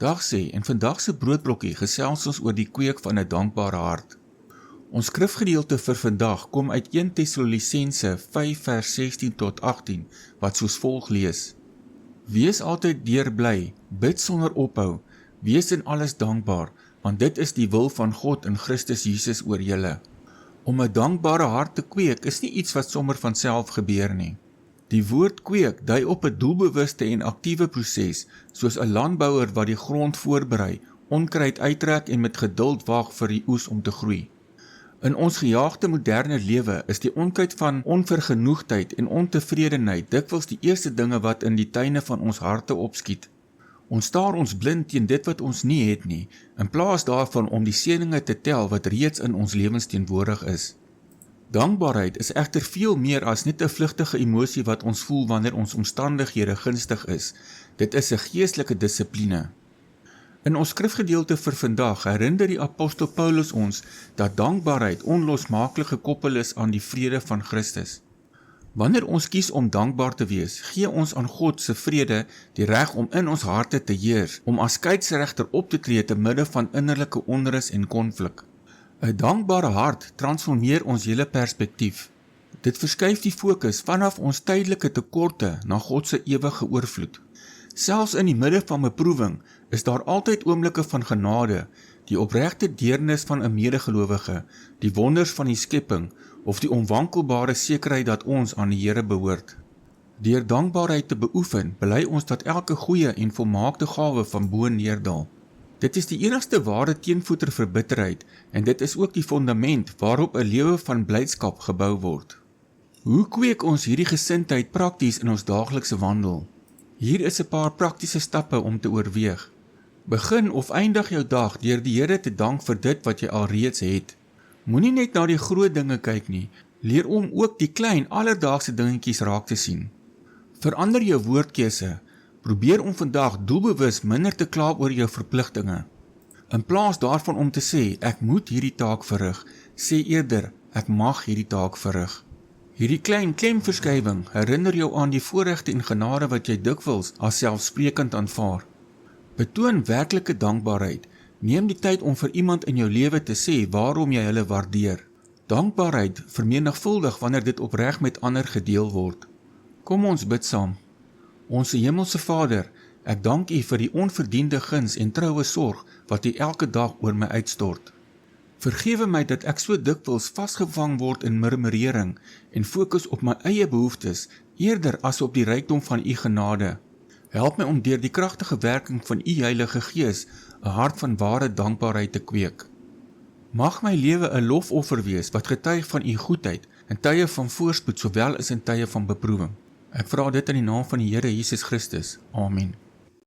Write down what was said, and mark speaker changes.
Speaker 1: Dag sê, en vandag se broodblokkie gesels ons oor die kweek van 'n dankbare hart. Ons skrifgedeelte vir vandag kom uit 1 Tessalonisense 5 vers 16 tot 18, wat soos volg lees. Wees altyd deurbly, bid sonder ophou, wees in alles dankbaar, want dit is die wil van God in Christus Jesus oor julle. Om 'n dankbare hart te kweek is nie iets wat sommer van self gebeur nie. Die woord kweek dui op 'n doelbewuste en aktiewe proses, soos 'n landbouer wat die grond voorberei, onkruid uittrek en met geduld wag vir die oes om te groei. In ons gejaagde moderne lewe is die onkruid van onvergenoegdheid en ontevredenheid dikwels die eerste dinge wat in die tuine van ons harte opskiet. Ons staar ons blind teen dit wat ons nie het nie, in plaas daarvan om die seëninge te tel wat reeds in ons lewens teenwoordig is. Dankbaarheid is egter veel meer as net 'n vlugtige emosie wat ons voel wanneer ons omstandighede gunstig is. Dit is 'n geestelike dissipline. In ons skrifgedeelte vir vandag herinner die apostel Paulus ons dat dankbaarheid onlosmaaklik gekoppel is aan die vrede van Christus. Wanneer ons kies om dankbaar te wees, gee ons aan God se vrede die reg om in ons harte te heers, om as skeieregter op te tree te midde van innerlike onrus en konflik. 'n Dankbare hart transformeer ons hele perspektief. Dit verskuif die fokus vanaf ons tydelike tekorte na God se ewige oorvloed. Selfs in die midde van beproewing is daar altyd oomblikke van genade, die opregte deernis van 'n medegelowige, die wonders van die skepping of die onwankelbare sekerheid dat ons aan die Here behoort. Deur dankbaarheid te beoefen, bely ons dat elke goeie en volmaakte gawe van bo neerdal. Dit is die enigste ware teenvoeter vir bitterheid en dit is ook die fondament waarop 'n lewe van blydskap gebou word. Hoe kweek ons hierdie gesindheid prakties in ons daaglikse wandel? Hier is 'n paar praktiese stappe om te oorweeg. Begin of eindig jou dag deur die Here te dank vir dit wat jy alreeds het. Moenie net na die groot dinge kyk nie, leer om ook die klein alledaagse dingetjies raak te sien. Verander jou woordkeuse, probeer om vandag doelbewus minder te kla oor jou verpligtinge. In plaas daarvan om te sê, ek moet hierdie taak verrig, sê eerder, ek mag hierdie taak verrig. Hierdie klein klemverskywing herinner jou aan die voorregte en genade wat jy dikwels as selfsprekend aanvaar. Betoon werklike dankbaarheid. Neem die tyd om vir iemand in jou lewe te sê waarom jy hulle waardeer. Dankbaarheid vermenigvuldig wanneer dit opreg met ander gedeel word. Kom ons bid saam. Onse Hemelse Vader, ek dank U vir die onverdiende guns en troue sorg wat U elke dag oor my uitstort. Vergewe my dat ek so dikwels vasgevang word in murmurering en fokus op my eie behoeftes eerder as op die rykdom van U genade. Help my om deur die kragtige werking van U Heilige Gees 'n hart van ware dankbaarheid te kweek. Mag my lewe 'n lofoffer wees wat getuig van U goedheid in tye van voorspoed sowel as in tye van beproewing. Ek vra dit in die naam van die Here Jesus Christus. Amen.